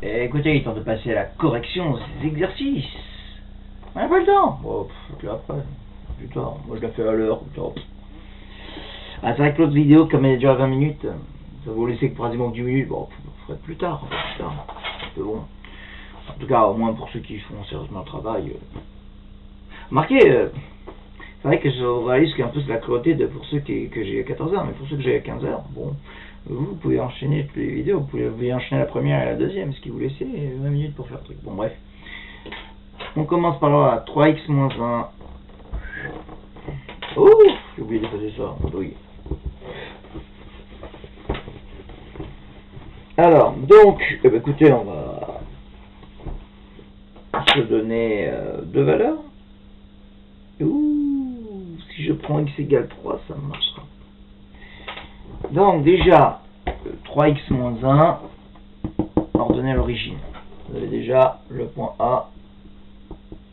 écoutez, il est temps de passer à la correction de ces exercices. On n'a pas le temps. Bon, tu l'as après. Plus tard. Moi, je la fais à l'heure. Ah, c'est vrai que l'autre vidéo, comme elle est déjà à 20 minutes, ça vous laisser que pratiquement 10 minutes. Bon, on ferait plus tard. Mais bon. En tout cas, au moins pour ceux qui font sérieusement le travail. Remarquez, c'est vrai que je réalise qu'un peu c'est la cruauté pour ceux que j'ai à 14h, mais pour ceux que j'ai à 15h, bon, vous pouvez enchaîner toutes les vidéos, vous pouvez enchaîner la première et la deuxième, ce qui vous laisse 20 minutes pour faire le truc. Bon, bref. On commence par là, 3x moins 1. Oh, j'ai oublié d'effacer ça, oui. Alors, donc, écoutez, on va se donner deux valeurs. Ouh, si je prends x égale 3, ça marchera. Donc, déjà, 3x moins 1, ordonné à l'origine. Vous avez déjà le point A,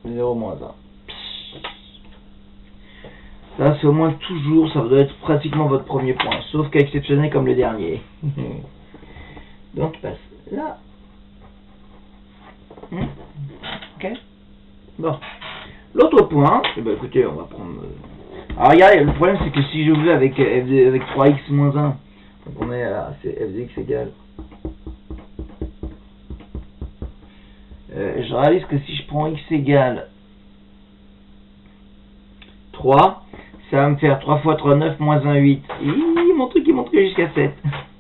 0 moins 1. Ça, c'est au moins toujours, ça doit être pratiquement votre premier point, sauf cas exceptionnel comme le dernier. Donc, il passe là. Ok. Bon. L'autre point, écoutez, on va prendre... Alors, regardez, le problème, c'est que si je veux avec 3x moins 1, donc on est à f de x égale... je réalise que si je prends x égale 3, ça va me faire 3 fois 3, 9, moins 1, 8. Mon truc, il monterait jusqu'à 7.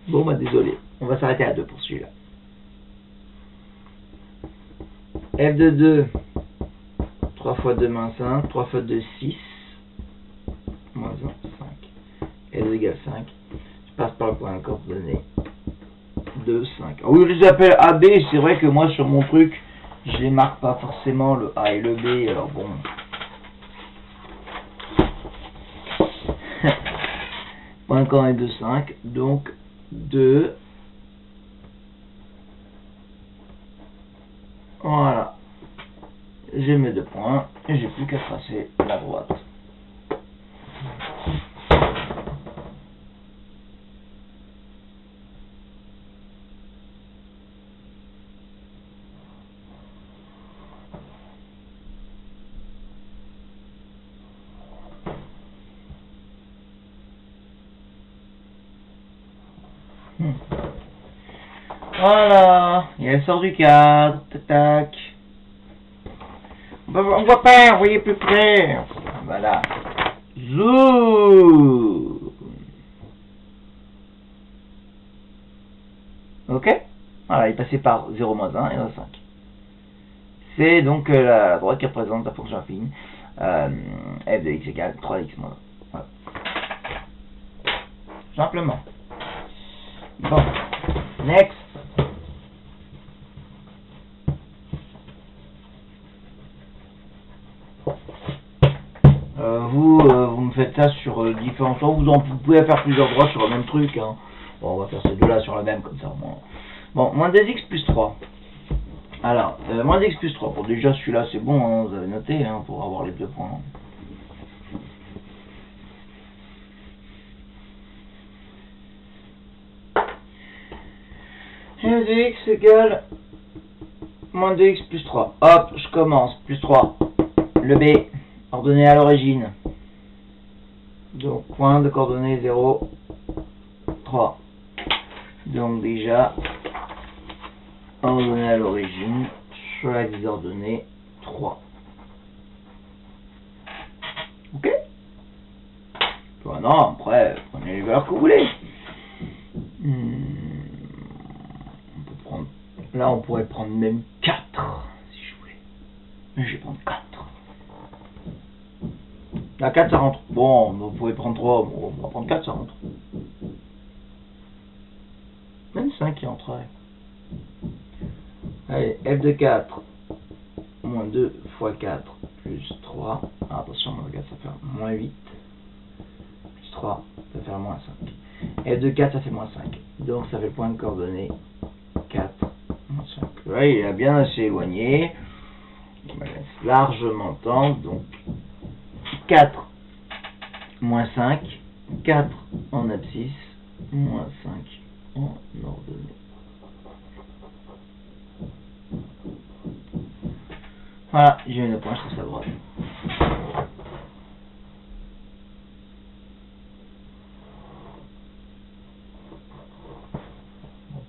Bon, bah désolé. On va s'arrêter à 2 pour celui-là. F de 2, 3 fois 2, moins 5. 3 fois 2, 6. Moins 1, 5. F de égale 5. Je passe par le point de coordonnée. 2, 5. Ah oui, je les appelle A, B. C'est vrai que moi, sur mon truc, je les marque pas forcément le A et le B. Alors bon... Point coordonnée 2, 5, donc 2. Voilà. J'ai mes 2 points et j'ai plus qu'à tracer la droite. Voilà, et elle sort du cadre, tac. On voit pas, vous voyez plus près. Voilà. Zoom. Ok. Voilà, il est passé par 0 moins 1 et 1, 5. C'est donc la droite qui représente la fonction affine. F de x égale 3x moins 1. Voilà. Simplement. Bon. Next. Vous me faites ça sur différents temps. Vous pouvez faire plusieurs droits sur le même truc. Hein. Bon, on va faire ces deux-là sur le même, comme ça. Bon, moins 2x plus 3. Alors, moins 2x plus 3. Bon, déjà, celui-là, c'est bon. Hein, vous avez noté hein, pour avoir les 2 points. F de x égale moins 2x plus 3. Hop, je commence. Plus 3. Le B, ordonné à l'origine. Donc, point de coordonnées 0, 3. Donc, déjà, ordonné à l'origine, sur l'axe des ordonnées, 3. Ok. Maintenant, après, prenez les valeurs que vous voulez. On peut prendre... Là, on pourrait prendre même 4, si je voulais. Mais je vais prendre 4. La 4 ça rentre. Bon, vous pouvez prendre 3, bon, on va prendre 4, ça rentre. Même 5 qui rentrerait. Allez, f de 4, moins 2 fois 4, plus 3. Ah, attention, moins 4, ça fait moins 8. Plus 3, ça fait moins 5. F de 4, ça fait moins 5. Donc, ça fait le point de coordonnée 4, moins 5. Là, il est bien assez éloigné. Je me laisse largement temps, donc 4 moins 5, 4 en abscisse, moins 5 en ordonnée. Voilà, j'ai mis le point, je trace à droite.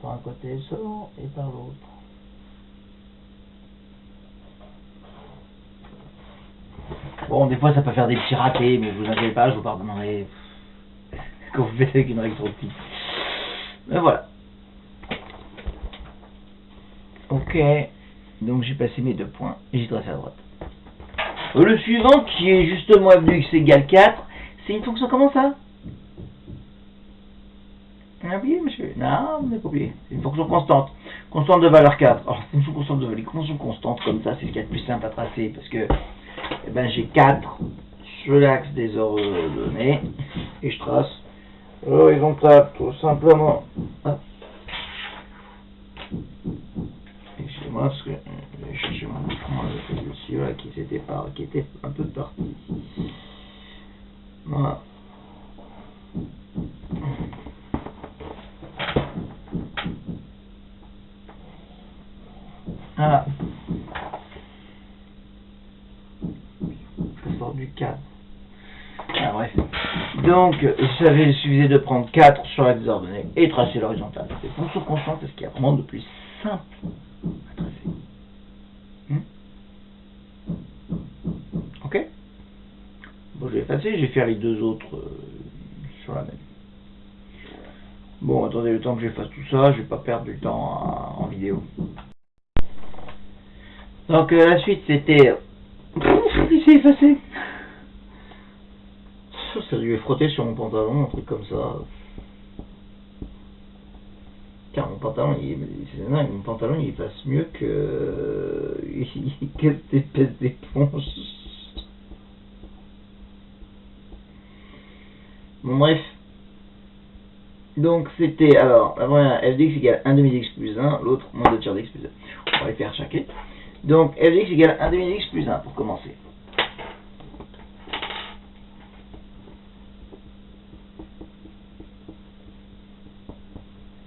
Par un côté seulement et par l'autre. Bon, des fois ça peut faire des petits ratés, mais vous inquiétez pas, je vous pardonnerai quand vous faites avec une règle trop petite. Mais voilà. Ok, donc j'ai passé mes 2 points et j'ai tracé à droite. Le suivant qui est justement f de x égale 4, c'est une fonction comment ça? On a oublié, monsieur? Non, on n'a pas oublié. C'est une fonction constante. Constante de valeur 4. Alors, fonction constante de valeur, fonction constante comme ça, c'est ce qu'il y a de plus simple à tracer parce que eh ben, j'ai 4 sur l'axe des ordonnées et je trace l'horizontale tout simplement. Hop. Excusez-moi parce que j'ai cherché mon celui-là qui était un peu parti. Voilà. Voilà. Ça sort du 4. Ah, bref. Donc, ça suffisait de prendre 4 sur l'axe des ordonnées et tracer l'horizontale. C'est fonction constante, c'est ce qu'il y a vraiment de plus simple à tracer. Ok. Bon, je vais effacer, je vais faire les 2 autres sur la même. Bon, attendez le temps que j'efface tout ça, je vais pas perdre du temps en vidéo. Donc, la suite c'était. Il s'est effacé. Ça lui est frotté sur mon pantalon, un truc comme ça. Car mon pantalon, mon pantalon il passe mieux que cette espèce d'éponge. Bon bref. Donc c'était, alors, la première f de x égale 1 demi dx plus 1, l'autre moins 2 tiers dx plus 2. On va les faire chacun. Donc f de x égale 1 demi dx plus 1 pour commencer.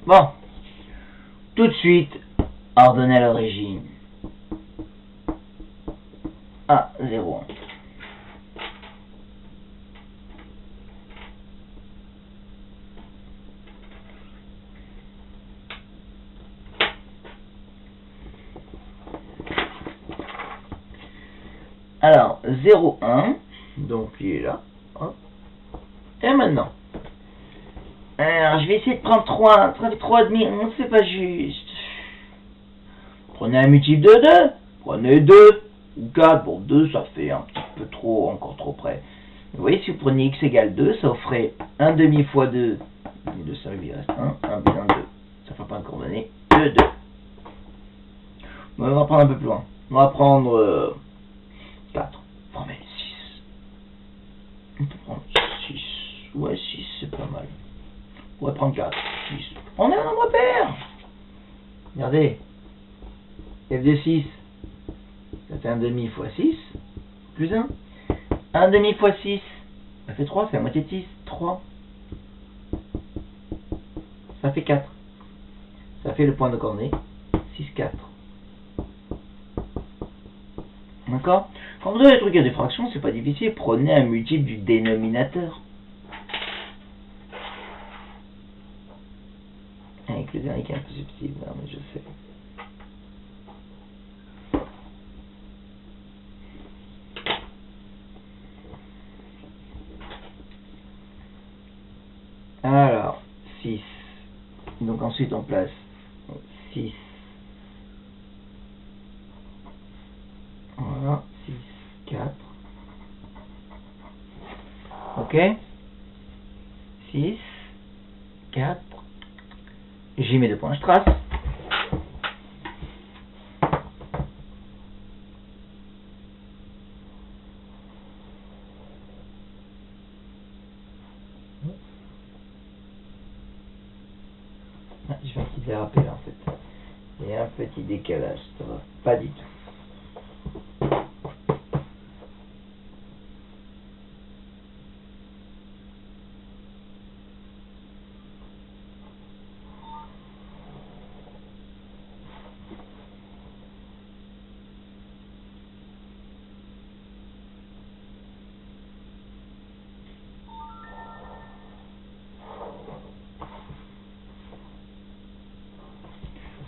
Bon. Tout de suite, ordonnez à l'origine. 1, 0, 1. Alors, 0, 1, donc il est là. Hop. Et maintenant, alors je vais essayer de prendre 3, 3,5, non c'est pas juste. Prenez un multiple de 2, prenez 2 ou 4, bon 2 ça fait un petit peu trop, encore trop près. Vous voyez, si vous prenez x égale 2, ça vous ferait 1 demi fois 2, 2 ça lui reste 1, 1 bien 2, ça fait pas une coordonnée, 2, 2. Bon, on va prendre un peu plus loin, on va prendre 4, enfin mais 6, on peut prendre 6, ouais 6 c'est pas mal. On va prendre 4, 6. On a un nombre pair. Regardez. F de 6. Ça fait 1 demi fois 6. Plus 1. 1 demi fois 6. Ça fait 3. C'est la moitié de 6. 3. Ça fait 4. Ça fait le point de coordonnée. 6, 4. D'accord? Quand vous avez des trucs à des fractions, c'est pas difficile. Prenez un multiple du dénominateur. Avec le dernier qui est un peu subtil, non, mais je sais. Alors, 6. Donc ensuite on place 6. Voilà, 6, 4. Ok? 6, 4. J'y mets 2 points, je trace. Ah, je vais un petit dérapé là en fait. Il y a un petit décalage, ça va pas du tout.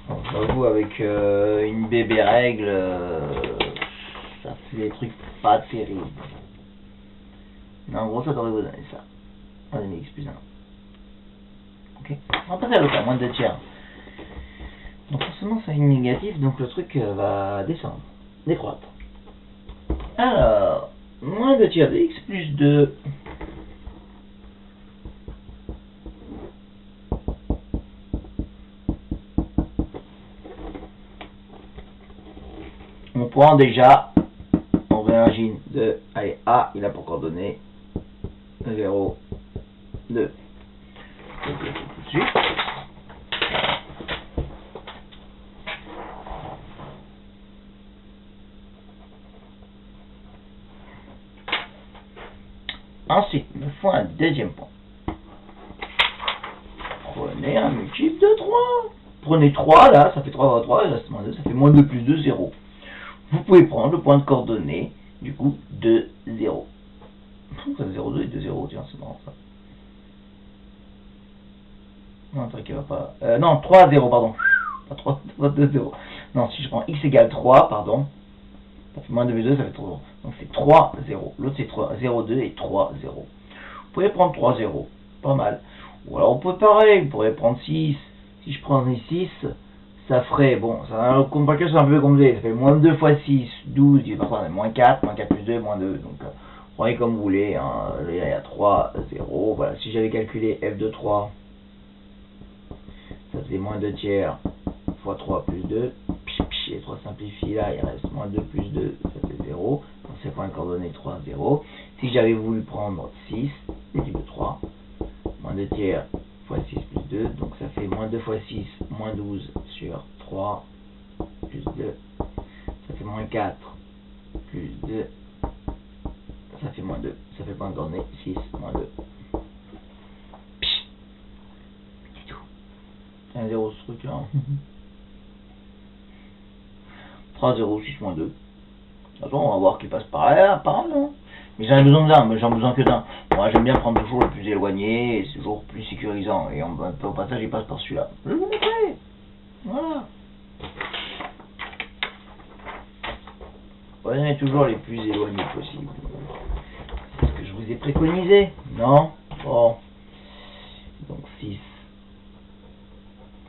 Bon, j'avoue, avec une bébé règle, ça fait des trucs pas terribles. Mais en gros, ça devrait vous donner ça. 1 demi x plus 1. Ok. On va passer à l'autre, à moins de 2 tiers. Donc forcément, ça a une négative, donc le truc va descendre, décroître. Alors, moins 2 tiers de x plus 2. On prend déjà, on réagit de, allez, A, il a pour coordonnées 0, 2. Donc, tout de suite. Ensuite, il me faut un deuxième point. Prenez un multiple de 3. Prenez 3, là, ça fait 3 fois 3, et là, c'est moins 2, ça fait moins 2 plus 2, 0. Vous pouvez prendre le point de coordonnées, du coup, de 0. Ça fait 0, 2 et 2, 0, tiens, c'est marrant ça. Non, un truc qui va pas. Non, 3, 0, pardon. Pas 3, 2, 0. Non, si je prends x égale 3, pardon, ça fait moins 2 plus 2, ça fait 3. Donc c'est 3, 0. L'autre c'est 3, 0, 2 et 3, 0. Vous pouvez prendre 3, 0. Pas mal. Ou alors on peut pareil, vous pourrez prendre 6. Si je prends 6, ça ferait, bon, ça a un compliqué, c'est un peu compliqué. Ça fait moins 2 fois 6, 12, il par contre, moins 4 plus 2, moins 2. Donc, prenez comme vous voulez. Hein. Il y a 3, 0. Voilà, si j'avais calculé f de 3, ça faisait moins 2 tiers fois 3 plus 2. Et 3 simplifie là, il reste moins 2 plus 2, ça fait 0. Donc c'est point de coordonnées 3, 0. Si j'avais voulu prendre 6, multiple de 3, moins 2 tiers fois 6 plus 2, donc ça fait moins 2 fois 6, moins 12 sur 3 plus 2, ça fait moins 4 plus 2, ça fait moins 2, ça fait point de coordonnées 6, moins 2. C'est tout. C'est un 0 ce truc là. 3, 0, 6, moins 2. Attends, on va voir qui passe par là, non. Mais j'en ai besoin d'un, mais j'en ai besoin que d'un. Moi, j'aime bien prendre toujours le plus éloigné, et c'est toujours plus sécurisant. Et au passage, il passe par celui-là. Je vais vous montrer. Voilà. Prenez toujours les plus éloignés possibles. C'est ce que je vous ai préconisé, non? Bon. Donc 6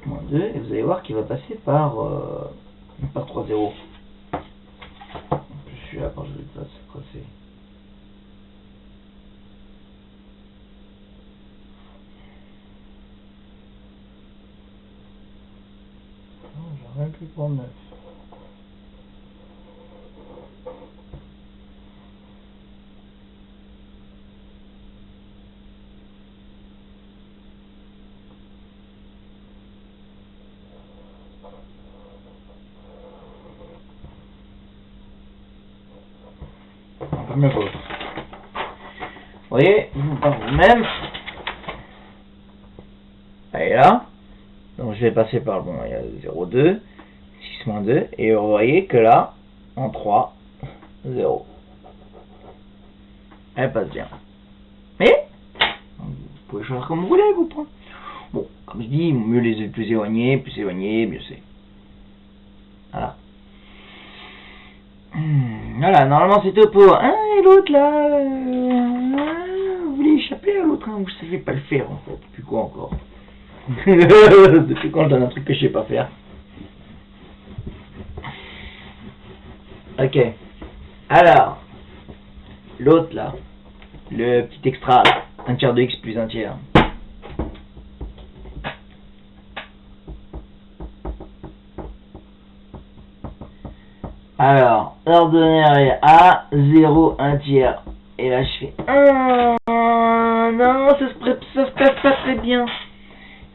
moins 2, et vous allez voir qu'il va passer par 3, 0. Je suis là quand je vais pas se crosser. J'ai rien pu pour 9. Même pas. Vous voyez, même. Allez là. Donc je vais passer par, bon, il y a 0, 2, 6 moins 2, et vous voyez que là, en 3, 0. Elle passe bien. Mais, vous pouvez choisir comme vous voulez, vous points. Bon, comme je dis, mieux les plus éloignés, mieux c'est. Voilà. Voilà, normalement c'était au pot 1 et l'autre là, vous voulez échapper à l'autre, hein, vous savez pas le faire en fait. Depuis quoi encore? Depuis quand je donne un truc que je sais pas faire? Ok. Alors, l'autre là, le petit extra là, 1 tiers de x plus 1 tiers. Alors, ordonnaire est A, 0, 1 tiers. Et là, je fais non, ça se passe pas très bien.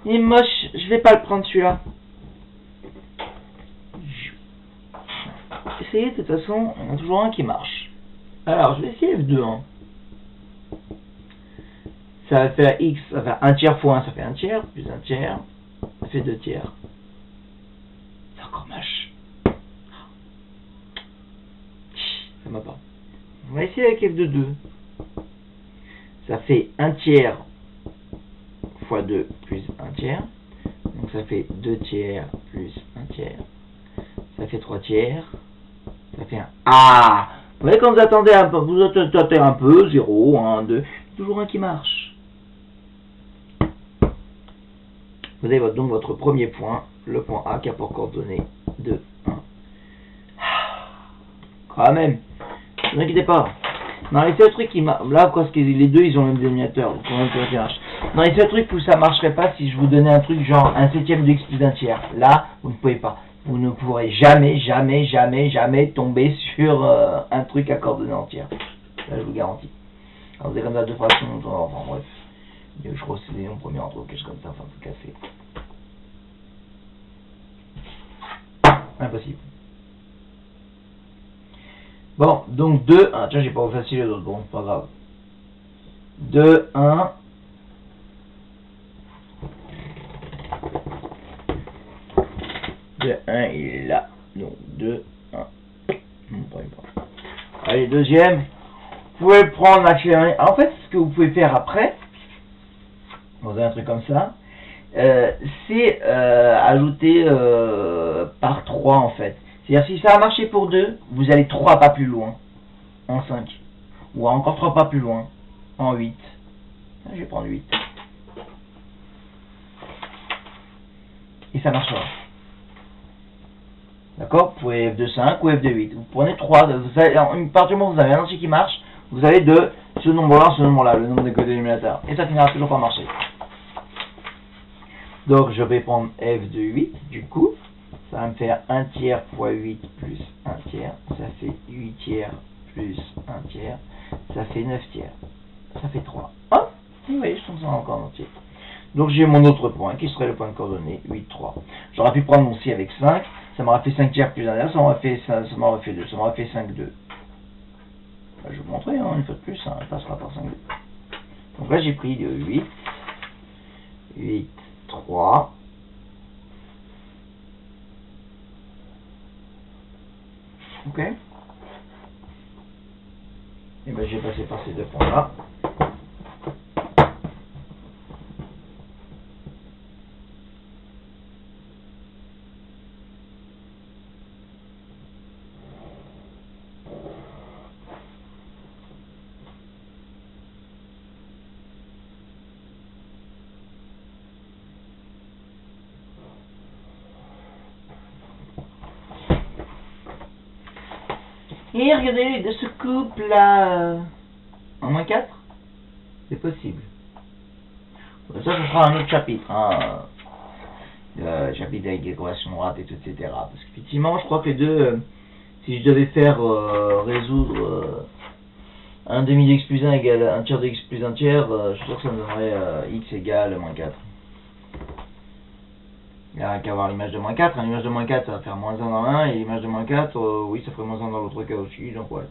Il est moche, je vais pas le prendre celui-là. Essayez, de toute façon, il y en a toujours un qui marche. Alors, je vais essayer F2. Hein. Ça va faire X, ça va faire 1 tiers fois 1, ça fait 1 tiers, plus 1 tiers, ça fait 2 tiers. C'est encore moche. Ça m'a pas. On va essayer avec F de 2. Ça fait 1 tiers fois 2 plus 1 tiers. Donc ça fait 2 tiers plus 1 fait 3 tiers. Ça fait un A. Vous voyez, quand vous attendez un peu, vous attendez un peu, 0, 1, 2, toujours un qui marche. Vous avez donc votre premier point, le point A qui a pour coordonnée 2, 1. Quand même, ne vous inquiétez pas. Dans les seuls trucs qui marchent, là, parce que les deux ils ont le même dénominateur, donc on même plus marche. Dans les seuls trucs où ça marcherait pas, si je vous donnais un truc genre un septième de x plus un tiers, là, vous ne pouvez pas. Vous ne pourrez jamais tomber sur un truc à coordonnées entières. Là, je vous garantis. Alors, vous avez comme ça deux fractions, enfin bref. Je crois que c'est des nombres premiers entre quelque chose comme ça, enfin, tout cassé. Impossible. Bon, donc 2, 1. Tiens, j'ai pas facile les autres. Bon, pas grave. 2, 1. Le 1, il est là. Donc 2, 1. Allez, deuxième. Vous pouvez prendre accélérer. En fait, ce que vous pouvez faire après, vous avez un truc comme ça, c'est ajouter par 3 en fait. C'est-à-dire si ça a marché pour 2, vous allez 3 pas plus loin, en 5. Ou encore 3 pas plus loin, en 8. Je vais prendre 8. Et ça marchera. D'accord? Vous pouvez F de 5 ou F de 8. Vous prenez 3. Vous avez, à partir du moment où vous avez un entier qui marche, vous avez de ce nombre-là, le nombre de côtés dénominateurs. Et ça finira toujours par marcher. Donc je vais prendre F de 8, du coup. Ça va me faire 1 tiers fois 8 plus 1 tiers. Ça fait 8 tiers plus 1 tiers. Ça fait 9 tiers. Ça fait 3. Hop! Vous voyez, je tombe ça encore en entier. Donc j'ai mon autre point qui serait le point de coordonnée 8, 3. J'aurais pu prendre mon si avec 5. Ça m'aurait fait 5 tiers plus 1 tiers. Ça m'aurait fait 2. Ça m'aurait fait 5, 2. Bah, je vais vous montrer, hein, une fois de plus. Ça passera par 5, 2. Donc là j'ai pris 8. 8, 3. Ok. Et ben j'ai passé par ces deux points là. Et regardez, de ce couple là, en moins 4, c'est possible. Ça, ce sera un autre chapitre, hein. Chapitre avec l'équation droite et tout, etc. Parce qu'effectivement, je crois que les deux, si je devais faire résoudre un demi de x plus 1 égale un tiers de x plus 1 tiers, je suis sûr que ça me donnerait x égale moins 4. Il n'y a qu'à avoir l'image de moins 4. L'image de moins 4, ça va faire moins 1 dans l'un, et l'image de moins 4, oui, ça ferait moins 1 dans l'autre cas aussi, donc ouais.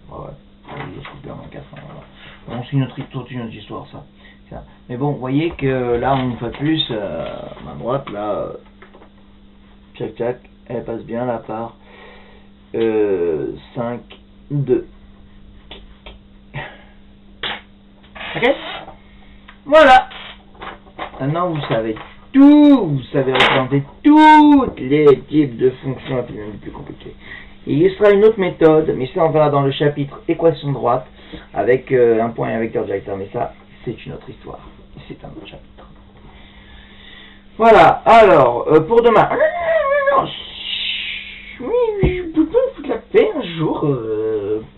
Je moins 4, hein, voilà. Donc c'est une autre histoire, ça. Mais bon, vous voyez que là, une fois de plus, ma droite, là, tchac tchac, elle passe bien là par 5, 2. Ok? Voilà. Maintenant, vous savez tout, vous savez représenter tous les types de fonctions les plus compliquées. Et il sera une autre méthode, mais ça on verra dans le chapitre équation droite, avec un point et un vecteur directeur, mais ça, c'est une autre histoire. C'est un autre chapitre. Voilà, alors, pour demain. Oui, je peux pas me foutre la paix un jour.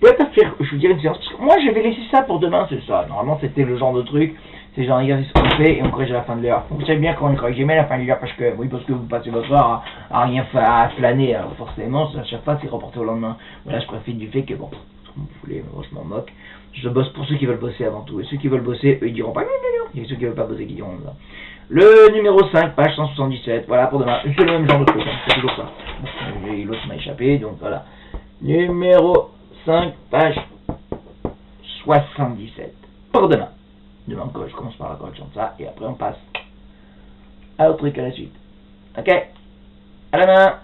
Peut-être faire, je vous dirais une séance. Moi, je vais laisser ça pour demain, c'est ça. Normalement, c'était le genre de truc. C'est genre exercice qu'on fait et on corrige à la fin de l'heure. Vous savez bien qu'on ne corrige jamais à la fin de l'heure parce que vous passez votre heure à rien faire, à flâner. Alors forcément, à chaque fois, c'est reporté au lendemain. Voilà, je profite du fait que bon, comme vous voulez, moi je m'en moque. Je bosse pour ceux qui veulent bosser avant tout. Et ceux qui veulent bosser, eux, ils diront pas non. Et ceux qui veulent pas bosser, qui diront non. Le numéro 5, page 177. Voilà pour demain. C'est le même genre de truc, hein, c'est toujours ça. Bon, l'autre m'a échappé, donc voilà. Numéro 5, page 77. Pour demain. Demain, je commence par la correction de ça, et après on passe à l'autre truc à la suite. Ok? À la main!